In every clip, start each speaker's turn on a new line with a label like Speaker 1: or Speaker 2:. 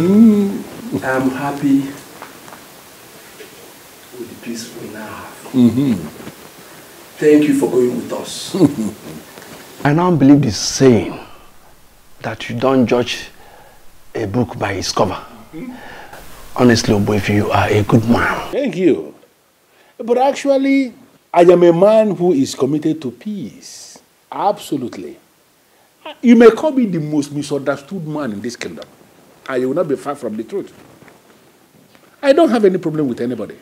Speaker 1: I'm happy with the peace we now have. Thank you for going with us.
Speaker 2: I now believe this saying that you don't judge a book by its cover. Honestly, Oboife, you are a good man.
Speaker 3: Thank you. But actually, I am a man who is committed to peace. Absolutely. You may call me the most misunderstood man in this kingdom, and you will not be far from the truth. I don't have any problem with anybody.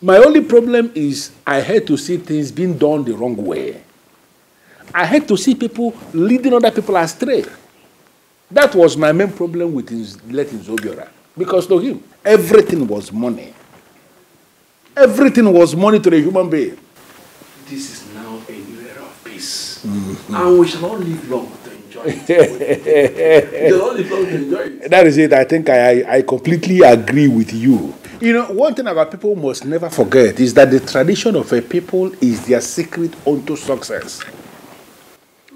Speaker 3: My only problem is I hate to see things being done the wrong way. I hate to see people leading other people astray. That was my main problem with letting Zobiora. Because to him, everything was money. Everything was money to the human being.
Speaker 1: This is now a new era of peace. And we shall not live long to enjoy it. We shall not live long to enjoy it.
Speaker 3: That is it. I think I completely agree with you. You know, one thing about people must never forget is that the tradition of a people is their secret unto success.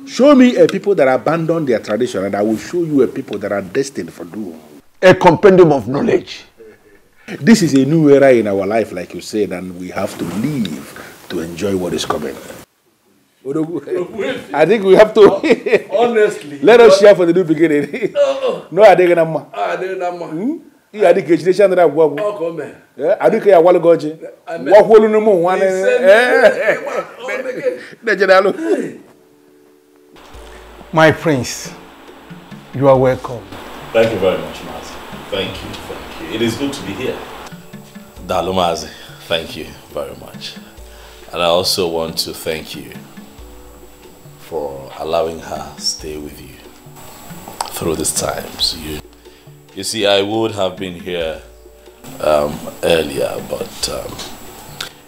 Speaker 3: Show me a people that abandon their tradition, and I will show you a people that are destined for doom.
Speaker 2: A compendium of knowledge.
Speaker 3: This is a new era in our life, like you said, and we have to live to enjoy what is coming. I think we have to.
Speaker 1: Honestly.
Speaker 3: Let us share for the new beginning. No, I think I'm. You are the education that I work with.
Speaker 1: Oh, come on.
Speaker 3: I think I want to go to. What will you know? One.
Speaker 2: My prince, you are welcome.
Speaker 4: Thank you very much, Mazi. Thank you, thank you. It is good to be here. Dalu Mazi, thank you very much. And I also want to thank you for allowing her stay with you through these times. You see, I would have been here earlier, but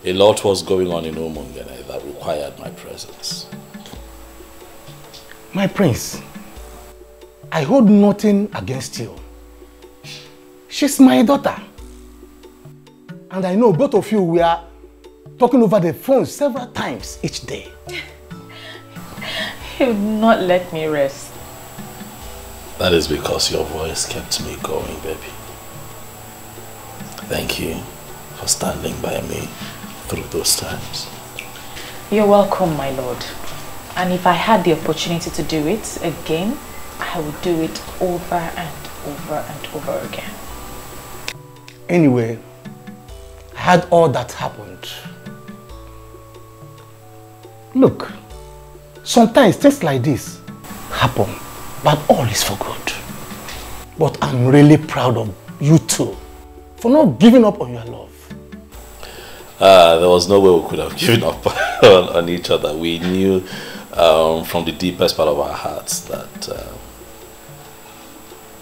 Speaker 4: a lot was going on in Umungene that required my presence.
Speaker 2: My prince, I hold nothing against you. She's my daughter. And I know both of you were talking over the phone several times each day.
Speaker 5: He would not let me rest.
Speaker 4: That is because your voice kept me going, baby. Thank you for standing by me through those times.
Speaker 5: You're welcome, my lord. And if I had the opportunity to do it again, I would do it over and over and over again.
Speaker 2: Anyway, I had all that happened. Look, sometimes things like this happen, but all is for good. But I'm really proud of you two for not giving up on your love.
Speaker 4: There was no way we could have given up on each other. We knew from the deepest part of our hearts that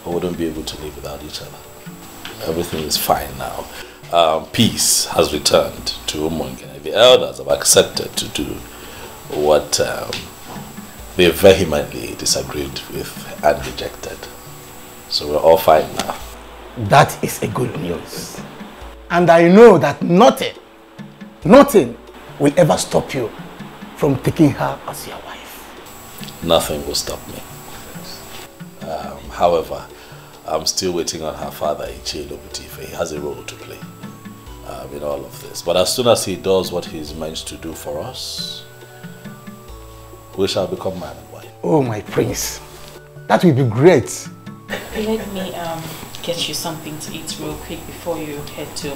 Speaker 4: we wouldn't be able to live without each other. Everything is fine now. Peace has returned to Umungene. The elders have accepted to do what they vehemently disagreed with and rejected. So we're all fine now.
Speaker 2: That is a good news. And I know that nothing will ever stop you from taking her as your wife.
Speaker 4: Nothing will stop me. However, I'm still waiting on her father, Ichie Lobutife. He has a role to play in all of this. But as soon as he does what he's meant to do for us, we shall become man and wife.
Speaker 2: Oh, my prince. That will be great.
Speaker 5: Let me get you something to eat real quick before you head to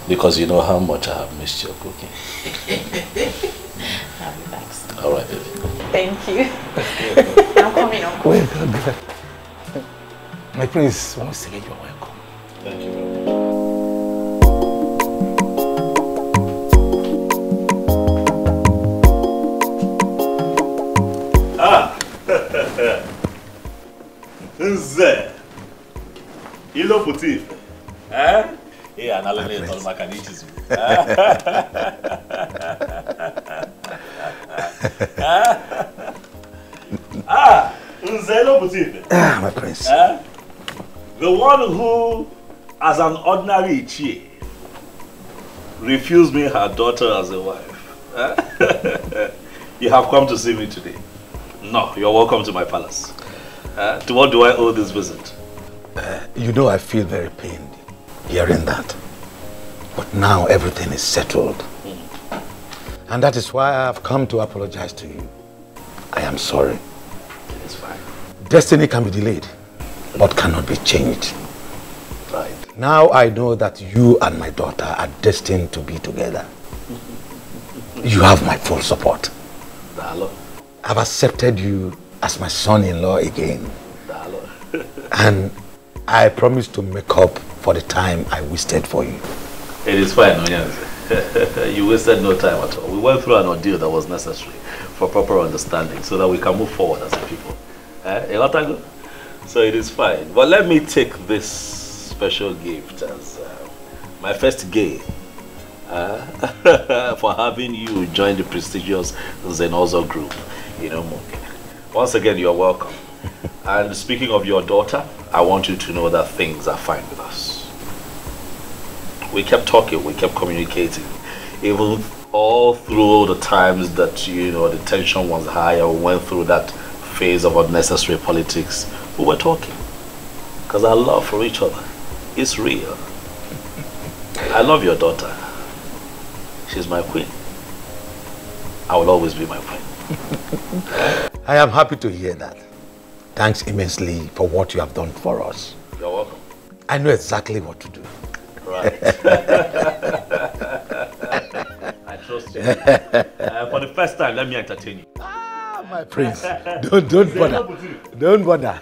Speaker 4: Because you know how much I have missed your cooking.
Speaker 5: I'll be back soon.
Speaker 4: All right, baby.
Speaker 5: Thank you. I'm coming, Uncle.
Speaker 2: Well done. My prince, once again, you're welcome.
Speaker 4: Thank you very much.
Speaker 6: Nze, ilo putif,
Speaker 4: Yeah, and I'll let you talk about Ugezu.
Speaker 6: Nze ilo putif.
Speaker 2: My prince.
Speaker 6: The one who, as an ordinary Ichie, refused me her daughter as a wife. You have come to see me today. No, you're welcome to my palace. To what do I owe this visit?
Speaker 2: You know I feel very pained hearing that. But now everything is settled. And that is why I have come to apologize to you. I am sorry.
Speaker 4: It's fine.
Speaker 2: Destiny can be delayed, but cannot be changed.
Speaker 4: Right.
Speaker 2: Now I know that you and my daughter are destined to be together. You have my full support.
Speaker 4: Dalo.
Speaker 2: I've accepted you as my son-in-law again.
Speaker 4: Dalo.
Speaker 2: And I promise to make up for the time I wasted for you.
Speaker 4: It is fine, Onyanze. You wasted no time at all. We went through an ordeal that was necessary for proper understanding so that we can move forward as a people. So it is fine. But let me take this special gift as my first gain for having you join the prestigious Zenozo group. You know, once again, you're welcome. And speaking of your daughter, I want you to know that things are fine with us. We kept talking, we kept communicating. Even all through the times that, you know, the tension was high and we went through that phase of unnecessary politics, we were talking. Because our love for each other is real. I love your daughter. She's my queen. I will always be my queen.
Speaker 2: I am happy to hear that. Thanks immensely for what you have done for us.
Speaker 4: You're welcome.
Speaker 2: I know exactly what to do.
Speaker 4: Right. I trust you. For the first time, let me entertain you.
Speaker 2: Ah, my prince. Don't bother. Don't bother.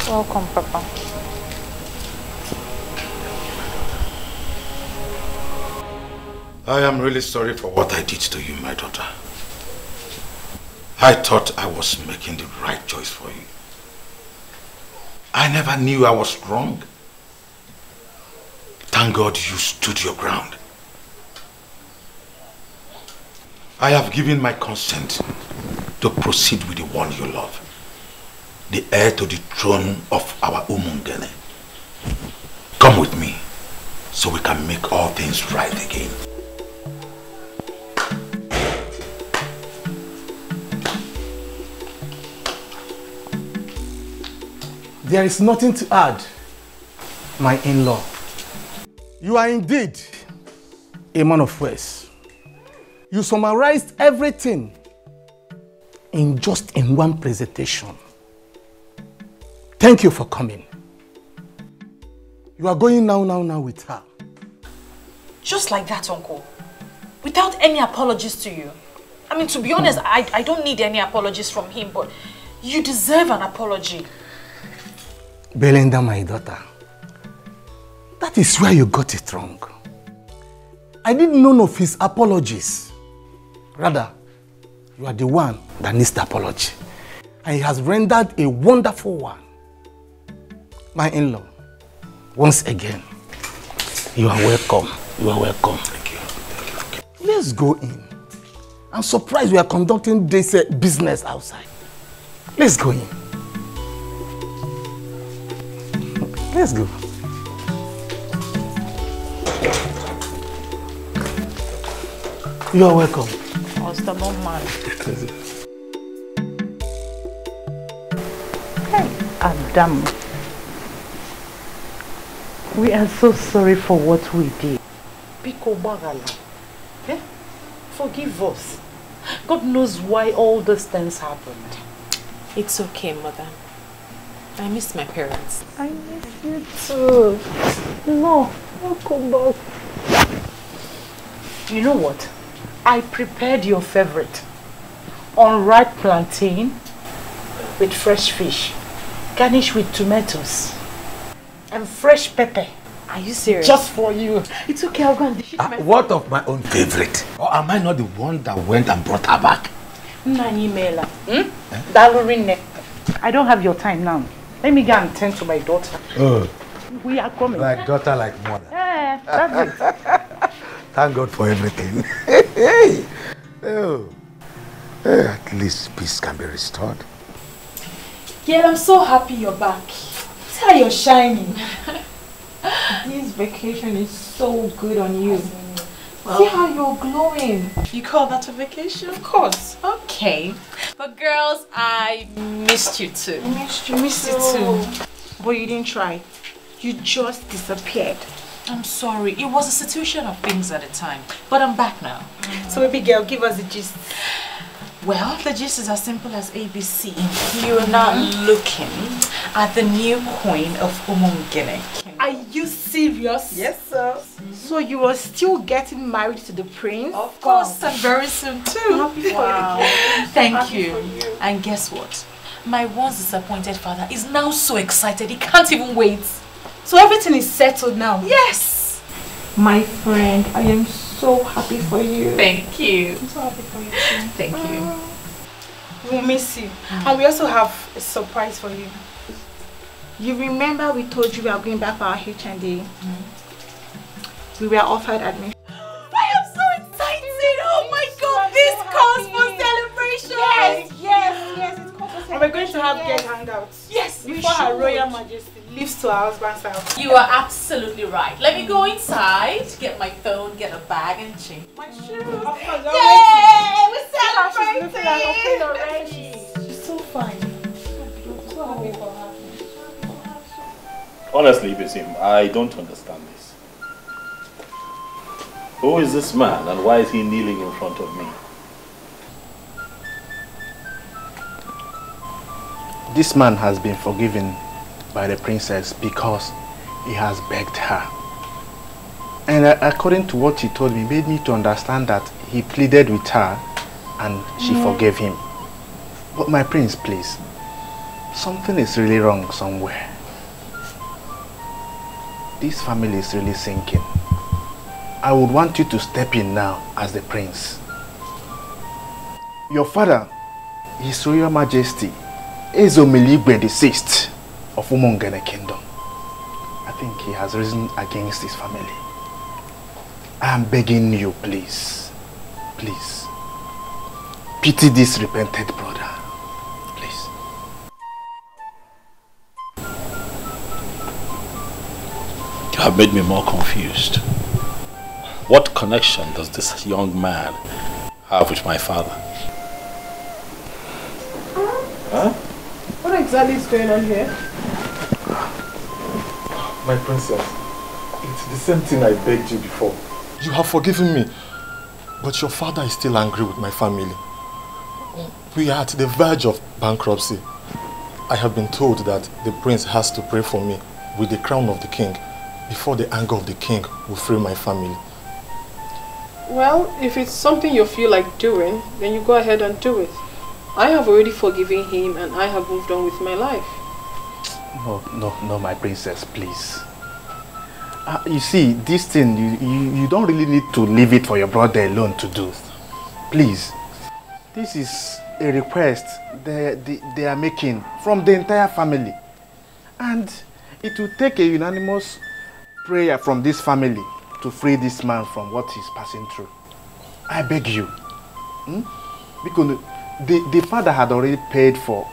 Speaker 5: Welcome, Papa.
Speaker 2: I am really sorry for what I did to you, my daughter. I thought I was making the right choice for you. I never knew I was wrong. Thank God you stood your ground. I have given my consent to proceed with the one you love. The heir to the throne of our Umungene. Come with me, so we can make all things right again.
Speaker 7: There is nothing to add, my in-law. You are indeed a man of words. You summarized everything in one presentation. Thank you for coming. You are going now with her.
Speaker 5: Just like that, Uncle. Without any apologies to you. I mean, to be honest, I don't need any apologies from him, but you deserve an apology.
Speaker 7: Belinda, my daughter, that is where you got it wrong. I need none of his apologies. Rather, you are the one that needs the apology. And he has rendered a wonderful one. My in-law, once again, you are welcome. You are welcome.
Speaker 2: Thank you.
Speaker 7: Let's go in. I'm surprised we are conducting this business outside. Let's go in. Let's go. You are welcome.
Speaker 5: Oh, stubborn man.
Speaker 8: Hey, Adam. We are so sorry for what we did.
Speaker 5: Biko Bagala. Eh? Forgive us. God knows why all these things happened. It's okay, Mother. I miss my parents.
Speaker 8: I miss you too. No, I'll come back.
Speaker 5: You know what? I prepared your favorite. Unripe plantain with fresh fish. Garnished with tomatoes. And fresh pepper. Are you serious? Just for you. It's okay, I'll go and dish it myself.
Speaker 2: What of my own favorite? Or am I not the one that went and brought her back?
Speaker 5: I don't have your time now. Let me go and tend to my daughter.
Speaker 7: Oh.
Speaker 5: We are coming.
Speaker 7: Like daughter, like mother.
Speaker 5: Yeah, that's it.
Speaker 7: Thank God for everything. Oh. At least peace can be restored.
Speaker 8: Yeah, I'm so happy you're back. See how you're shining. This vacation is so good on you. Well, see how you're glowing.
Speaker 9: You call that a vacation?
Speaker 8: Of course.
Speaker 9: Okay. But girls, I missed you too.
Speaker 8: I missed you too. But you didn't try. You just disappeared.
Speaker 9: I'm sorry. It was a situation of things at the time. But I'm back now.
Speaker 8: So baby girl, give us the gist.
Speaker 9: Well, the gist is as simple as ABC. You are now looking at the new queen of Umungene.
Speaker 8: Are you serious?
Speaker 9: Yes, sir.
Speaker 8: So you are still getting married to the prince?
Speaker 9: Of course, and very soon too.
Speaker 8: Wow.
Speaker 9: Thank you. And guess what? My once disappointed father is now so excited he can't even wait.
Speaker 8: So everything is settled now?
Speaker 9: Yes.
Speaker 8: My friend, I am so happy for you.
Speaker 9: Thank you.
Speaker 8: I'm so happy for you too.
Speaker 9: Thank you.
Speaker 8: We'll miss you. And we also have a surprise for you. You remember we told you we are going back for our HND? We were offered admission.
Speaker 9: I am so excited! Oh my God! This calls for celebration!
Speaker 8: Yes, it calls for celebration. And we're going to have guest hangouts.
Speaker 9: Yes,
Speaker 8: before Her Royal Majesty leaves to her husband's house.
Speaker 9: You are absolutely right. Let me go inside, get my phone, get a bag, and change my shoes. Yay! We're celebrating!
Speaker 8: Already. She's so fine. So happy for her.
Speaker 4: Honestly, Bisim, I don't understand this. Who is this man and why is he kneeling in front of me?
Speaker 2: This man has been forgiven by the princess because he has begged her. And according to what he told me, made me to understand that he pleaded with her and she forgave him. But my prince, please, something is really wrong somewhere. This family is really sinking. I would want you to step in now as the prince. Your father, His Royal Majesty, Ezomiligwe VI of Umungene Kingdom. I think he has risen against his family. I am begging you, please, please, pity this repented brother, please.
Speaker 4: You have made me more confused. What connection does this young man have with my father? Huh?
Speaker 8: What exactly is going on here?
Speaker 7: My princess, it's the same thing I begged you before. You have forgiven me, but your father is still angry with my family. We are at the verge of bankruptcy. I have been told that the prince has to pray for me with the crown of the king before the anger of the king will free my family.
Speaker 10: Well, if it's something you feel like doing, then you go ahead and do it. I have already forgiven him and I have moved on with my life.
Speaker 2: No, my princess, please. You see, this thing, you don't really need to leave it for your brother alone to do. Please. This is a request they are making from the entire family. And it will take a unanimous prayer from this family to free this man from what he's passing through. I beg you. Because the father had already paid for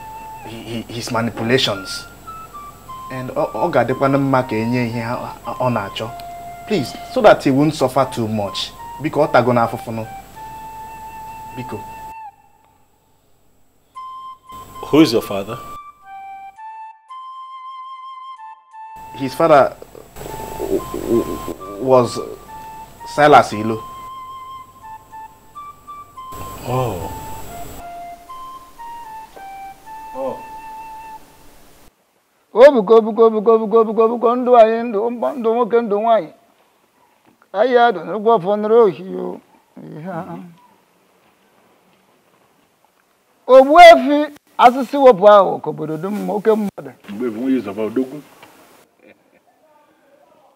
Speaker 2: his manipulations. And please, so that he won't suffer too much. Because
Speaker 4: who is your father?
Speaker 2: His father was Silas Ilo.
Speaker 4: Oh.
Speaker 11: Obuko ndo ayi ndo nwoke ndo nwanyị ayi ado n'ụgwọ fọnụrụ ohio Ogbuefi asịsị wepụ ahụ ka obodo dum oke mmadụ
Speaker 3: Ogbuefi nwe Yezọba odogwu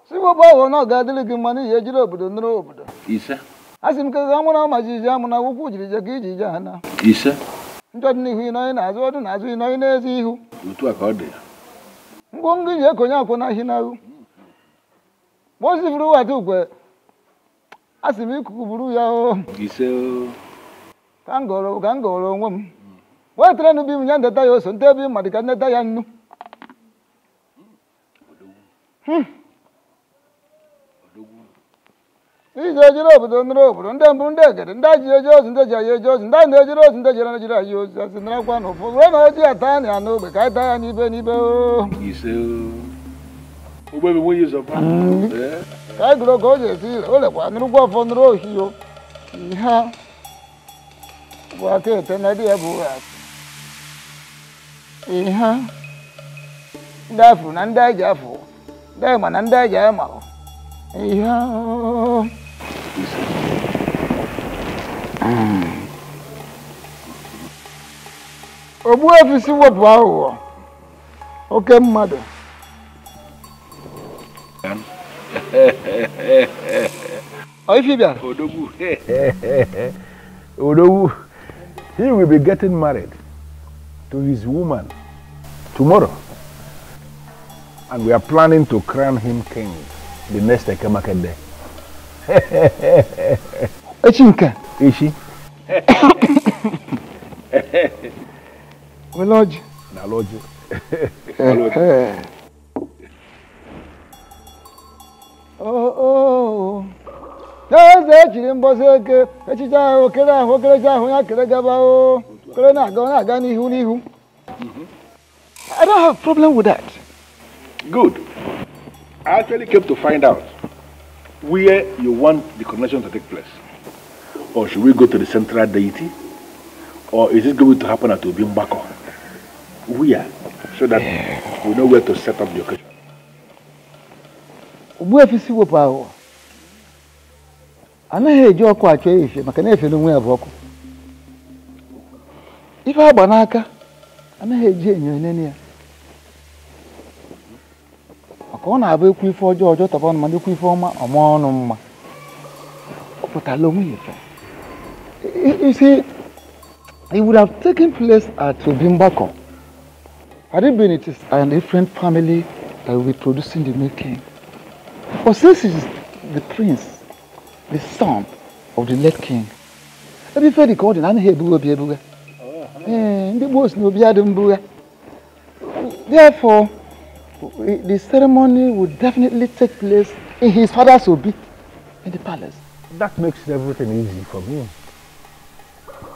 Speaker 11: si wepụ ahụ na ọ ga-adịrị gị mma n'ihi ejiri obodo nụrụ obodo
Speaker 3: ise
Speaker 11: Asim ka gamuna majiji amuna wuku jirije giji jana.
Speaker 3: Ise.
Speaker 11: Njod ni hu no ina zo na zo no ina ezi hu.
Speaker 3: Otu aka ode.
Speaker 11: Ngongi je konya ko na hinaru. Mo si furu wa tu gwe. Asim ikuku buru ya o.
Speaker 3: Ise o.
Speaker 11: Kangolo ngom. Wa tra no bi munyanda ta yo so nte bi madika neta ya nnu. Ijojiro obodo nro obodo ndị mbụ ndị egede ndị ji eji ozi ndị ji eji ozi ndị na-ejiri ozi ndị jere na-ejiri ayi ozi asị narakwa na ụfọdụ wee na oji ata na ya n'ogbe ka anyị taa ya n'ibe n'ibe o.
Speaker 3: Ise o. Ogbebi nwunye ịzọba.
Speaker 11: Ka anyị gụrụ ka o ji esi ire o lekwa nrụgwa ọfọ nrụ ohi o. Ihe bụ aka ete na dị ya bụ asị. Ihe ndị afụ na ndị eji afụ ndị ịma na ndị eji ama o. Ihe Ogbu efisi wepụ aghụghọ oke mmadụ.
Speaker 3: Odogwu. Odogwu. He will be getting married to his woman tomorrow. And we are planning to crown him king the next Ekemake day.
Speaker 11: Echinka.
Speaker 3: Ishi.
Speaker 11: We lodge.
Speaker 3: Na lodge.
Speaker 11: Oh. There's actually in Boseke, Echita, Okera, Hokera, Kere Gabao, Korena, Gona, Gani, Hunihu. I don't have a problem with that.
Speaker 3: Good. I actually came to find out where you want the coronation to take place. Or should we go to the central deity? Or is it going to happen at Obimbako? Where? So that we know where to set up the occasion.
Speaker 11: Where is your power? I know you are quite if you can have a vocal. If I banaka, I know you in any. I have a quick for George upon my quick former or more. But I love me. You see, it would have taken place at Obimbako. Had it been it is a different family that will be producing the new king. But since it is the prince, the son of the late king, let me fair the call in Anhebu. Therefore, the ceremony would definitely take place in his father's obi in the palace.
Speaker 3: That makes everything easy for me.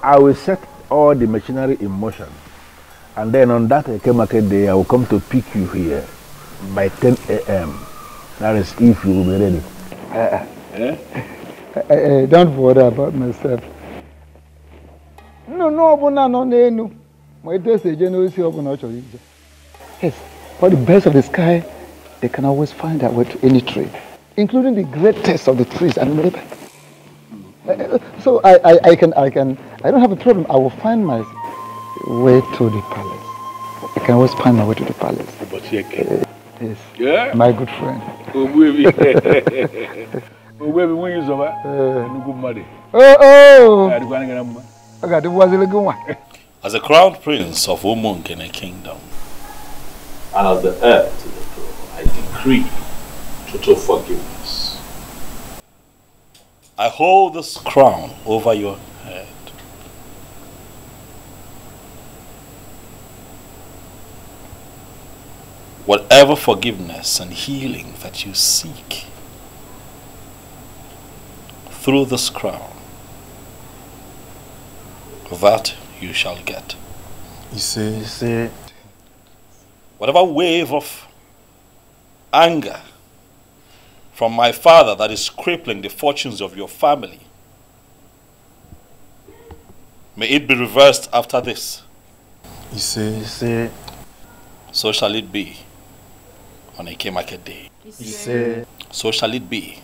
Speaker 3: I will set all the machinery in motion, and then on that Ekemake day, I will come to pick you here by 10 a.m. That is if you will be ready.
Speaker 11: Don't worry about myself. No. My desk is generously open. Yes, for the birds of the sky, they can always find their way to any tree, including the greatest of the trees and river. So I don't have a problem. I will find my way to the palace. I can always find my way to the palace. Yes. Yeah? My good friend.
Speaker 4: As a crown prince of Umunkene Kingdom, and as the heir to the throne, I decree total forgiveness. I hold this crown over your head. Whatever forgiveness and healing that you seek through this crown, that you shall get.
Speaker 7: You see.
Speaker 4: Whatever wave of anger from my father that is crippling the fortunes of your family, may it be reversed after this.
Speaker 7: You see.
Speaker 4: So shall it be on Eke Market Day.
Speaker 7: You see.
Speaker 4: So shall it be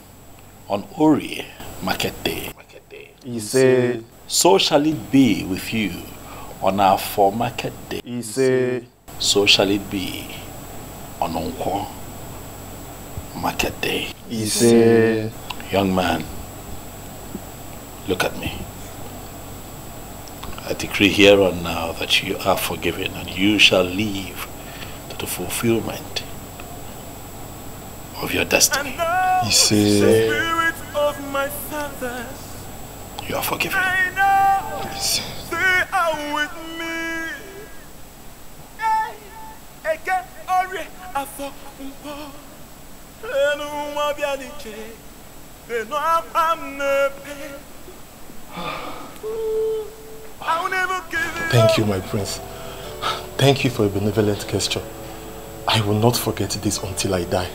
Speaker 4: on Ori Market Day.
Speaker 7: You see.
Speaker 4: So shall it be with you on our 4 Market Day.
Speaker 7: You see.
Speaker 4: So shall it be on Onkwo Market Day.
Speaker 7: You see.
Speaker 4: Young man, Look at me. I decree here and now that you are forgiven and you shall live to the fulfillment of your destiny.
Speaker 12: He said,
Speaker 4: you are forgiven.
Speaker 12: They are with me.
Speaker 13: Thank you, my prince. Thank you for a benevolent gesture. I will not forget this until I die.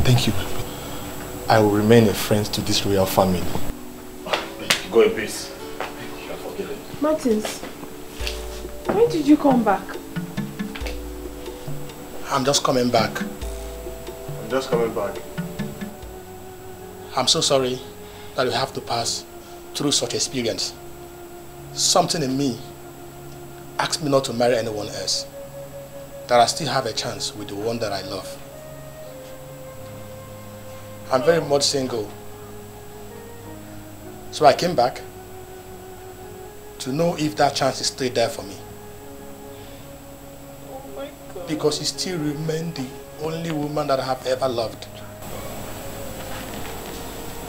Speaker 13: Thank you. I will remain a friend to this royal family.
Speaker 4: Go in peace. You are forgiven.
Speaker 10: Martins, when did you come back?
Speaker 2: I'm just coming back. I'm so sorry that you have to pass through such experience. Something in me asked me not to marry anyone else. That I still have a chance with the one that I love. I'm very much single. So I came back to know if that chance is still there for me.
Speaker 10: Oh my God.
Speaker 2: Because you still remain the only woman that I have ever loved.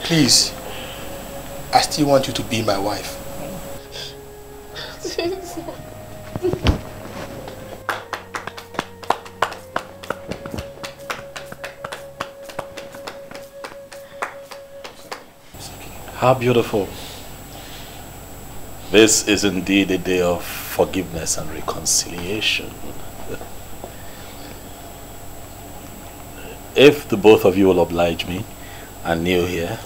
Speaker 2: Please, I still want you to be my wife.
Speaker 4: How beautiful. This is indeed a day of forgiveness and reconciliation. If the both of you will oblige me and kneel here,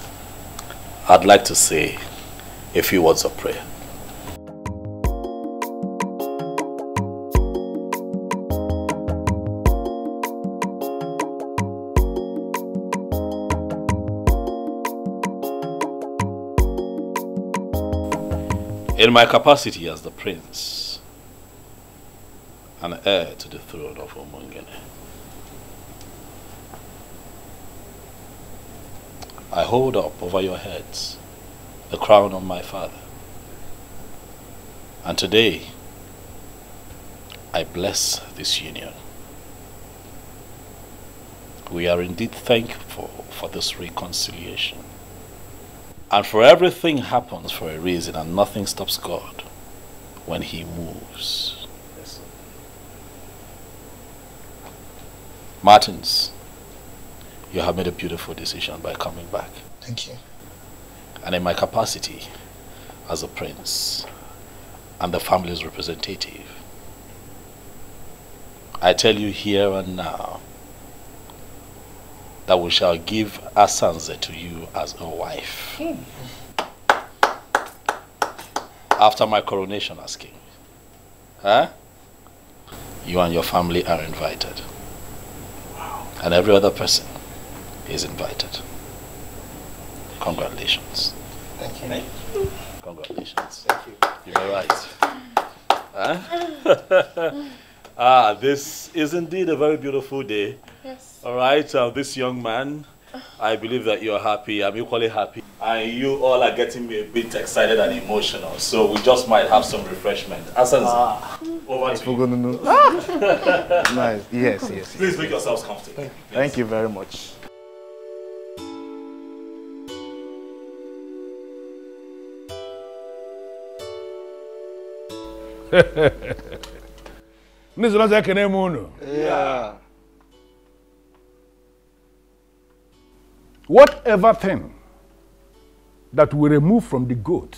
Speaker 4: I'd like to say a few words of prayer. In my capacity as the prince and heir to the throne of Umungene, I hold up over your heads the crown of my father. And today, I bless this union. We are indeed thankful for this reconciliation. And for everything happens for a reason, and nothing stops God when He moves. Yes, sir. Martins, you have made a beautiful decision by coming back.
Speaker 2: Thank you.
Speaker 4: And in my capacity as a prince and the family's representative, I tell you here and now that we shall give Asanze to you as a wife. After my coronation as king. Huh? You and your family are invited. Wow. And every other person is invited. Congratulations.
Speaker 2: Thank you.
Speaker 4: Thank you. Congratulations. Thank you. You may rise. Huh? This is indeed a very beautiful day.
Speaker 10: Yes.
Speaker 4: All right, this young man, I believe that you're happy. I'm equally happy. And you all are getting me a bit excited and emotional. So we just might have some refreshment. Asanze, over to you.
Speaker 11: Nice. Yes.
Speaker 4: Please make yourselves comfortable.
Speaker 11: Thank you very much.
Speaker 3: Yeah.
Speaker 7: Whatever thing that we remove from the goat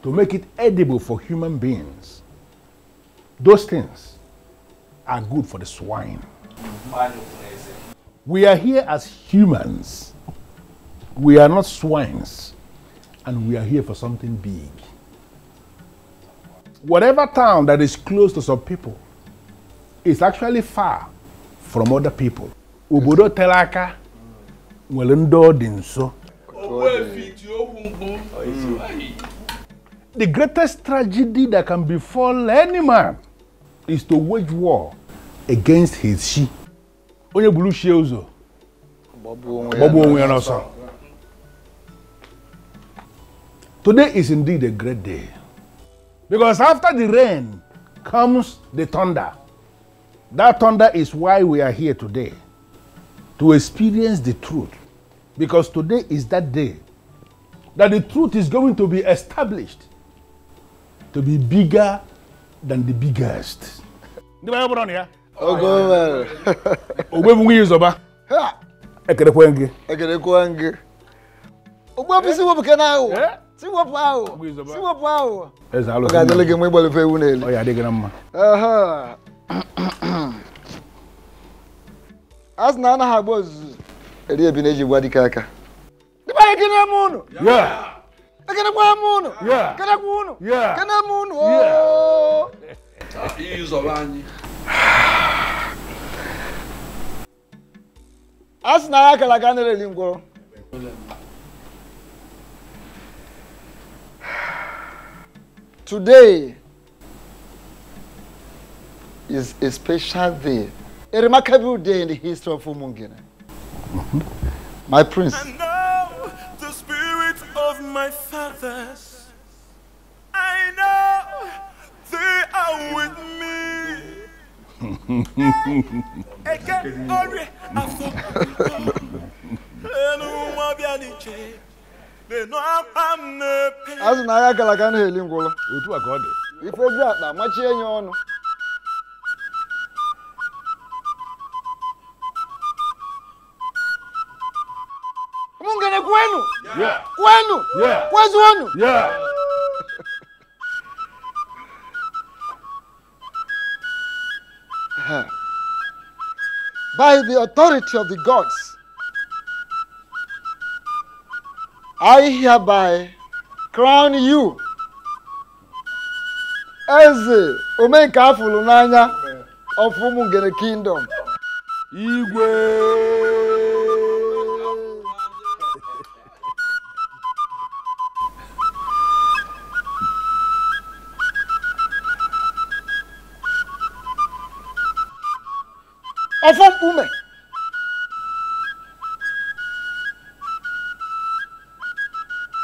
Speaker 7: to make it edible for human beings, those things are good for the swine. We are here as humans. We are not swines. And we are here for something big. Whatever town that is close to some people is actually far from other people. Obodo telaka welendo dinso. The greatest tragedy that can befall any man is to wage war against his she. Onye bulu she uzo. Bobo onwe ya n'ọsọ.
Speaker 3: Today is indeed a great day. Because after the rain comes the thunder. That thunder is why we are here today. To experience the truth. Because today is that day that the truth is going to be established to be bigger than the biggest.
Speaker 11: As Nana Habos, a dear Bineji Wadikaka. Yeah. I can have moon. Yeah. Can I moon? Yeah. Can I moon? Oh. As Nayaka Lagana Lingo. Today is a special day, a remarkable day in the history of Umungene. My prince.
Speaker 12: I know the spirit of my fathers. I know they are with me.
Speaker 11: As Nayaka Lagana Lingo. If we got that much in your honor.
Speaker 3: Yeah.
Speaker 11: Kwenu? Yeah. Where's one?
Speaker 3: Yeah.
Speaker 11: By the authority of the gods, I hereby crown you as the EMEKA Fulunanya of Umungene Kingdom. Igwe. Ofom ume.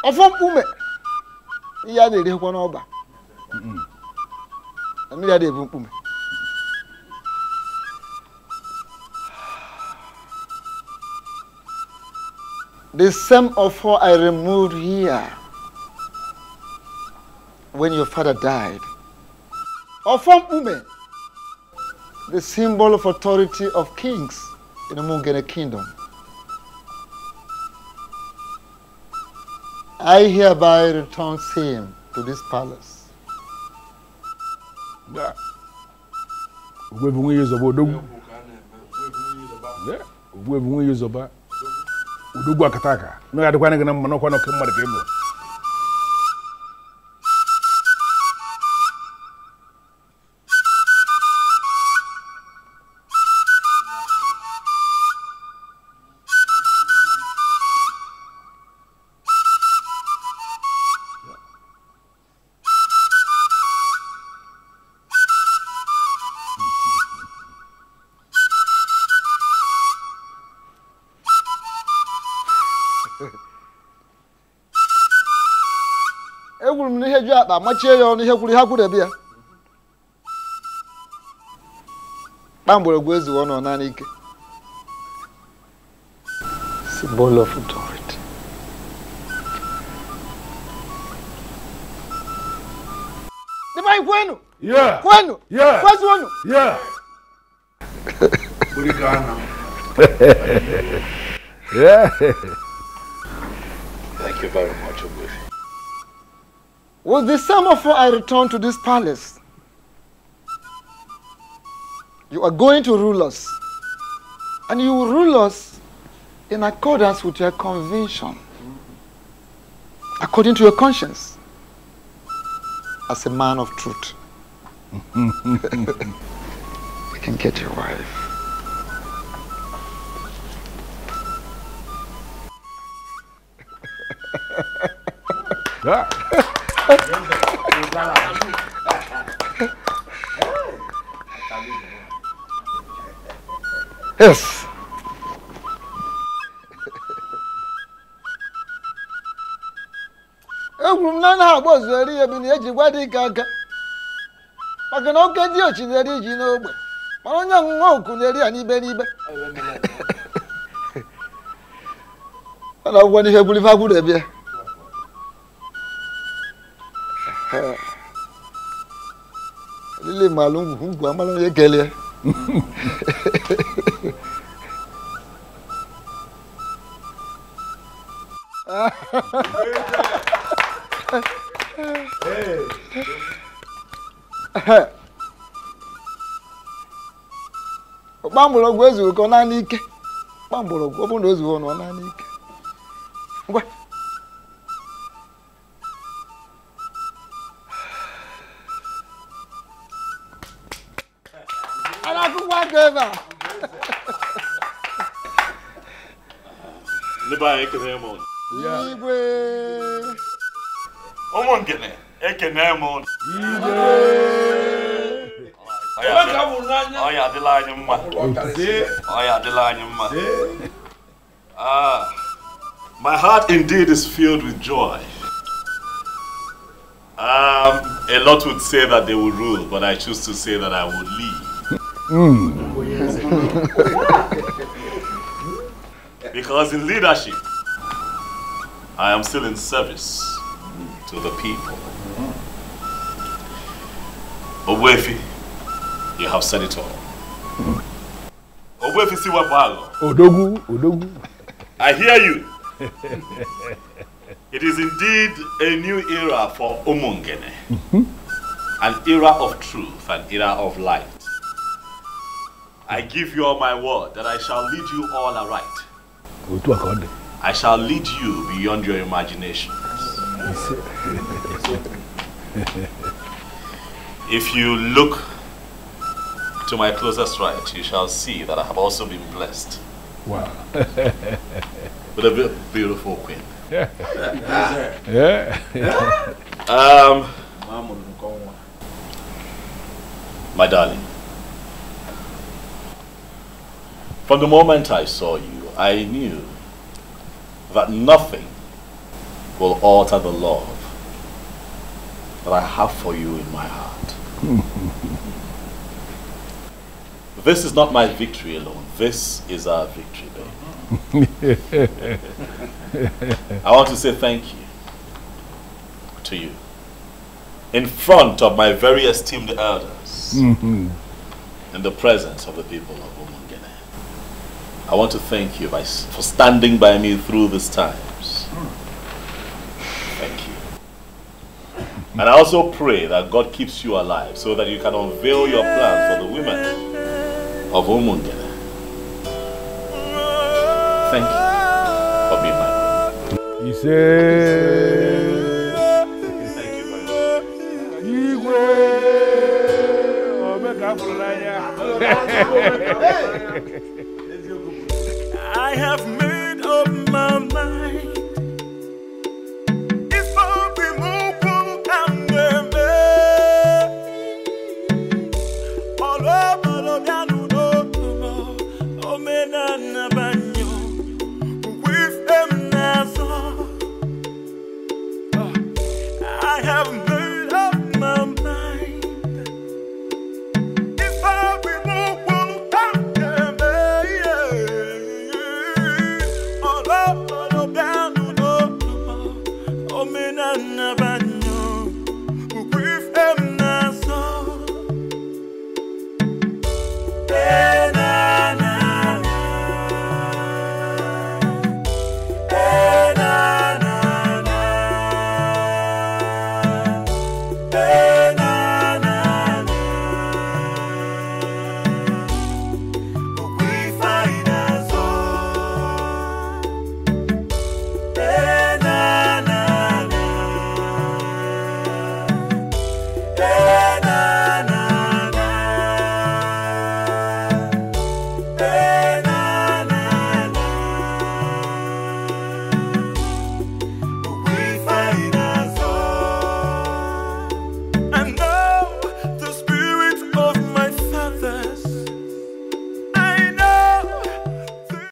Speaker 11: Ofom ume. Iya de kwa na oba. Ami ya de ume. The same offer I removed here when your father died. Ofom ume. The symbol of authority of kings in the Umungene Kingdom. I hereby return same to this palace.
Speaker 3: Yeah. We will use about Udugu Akataka. No, I don't want to get a monocle.
Speaker 11: Symbol of authority.
Speaker 3: Yeah.
Speaker 11: Kwenu?
Speaker 3: Yeah.
Speaker 11: Where's one?
Speaker 3: Yeah. Yeah.
Speaker 4: Thank you very much, Ugezu.
Speaker 11: With the same offer I return to this palace, you are going to rule us. And you will rule us in accordance with your conviction, according to your conscience, as a man of truth. You can get your wife. Yes. egwuru na na agba ozuri ebi na eji gwa Dikeh aka maka na oke dị ochineri ji n'ogbe mana onye ọṅụṅụ oku na-eri ya n'ibe n'ibe a na-agwụgwọ n'ihe buru ife agwụrụ ebe lile malụ ngwu amala onye kelee Kpamgbọrọgwụ ezuru ka ọ na n'ike kpamgbọrọgwụ ọ bụrụ na o zuru ọ na n'ike ngwa ala akwụkwọ aka ebe a
Speaker 6: ndị be anyị ekene m ụnụ
Speaker 11: igwe
Speaker 6: ụmụ ngene ekene m ụnụ Oya adịla anyị mma. Oya adịla anyị mma. My heart indeed is filled with joy. A lot would say that they will rule, but I choose to say that I will lead. Because in leadership, I am still in service to the people. Owefi, you have said it all. Owefi Siwapago.
Speaker 3: Odogu.
Speaker 6: I hear you. It is indeed a new era for Umungene. An era of truth, an era of light. I give you all my word that I shall lead you all aright. I shall lead you beyond your imaginations. If you look to my closest right, you shall see that I have also been blessed.
Speaker 3: Wow.
Speaker 6: With a beautiful queen.
Speaker 3: Yeah.
Speaker 6: My darling, from the moment I saw you, I knew that nothing will alter the love that I have for you in my heart. This is not my victory alone. This is our victory, baby. I want to say thank you to you in front of my very esteemed elders, in the presence of the people of Umungene. I want to thank you for standing by me through these times. Thank you. And I also pray that God keeps you alive so that you can unveil your plans for the women of Umungene. Thank you for being my brother.
Speaker 3: He said,
Speaker 6: thank you very
Speaker 3: much.
Speaker 12: I have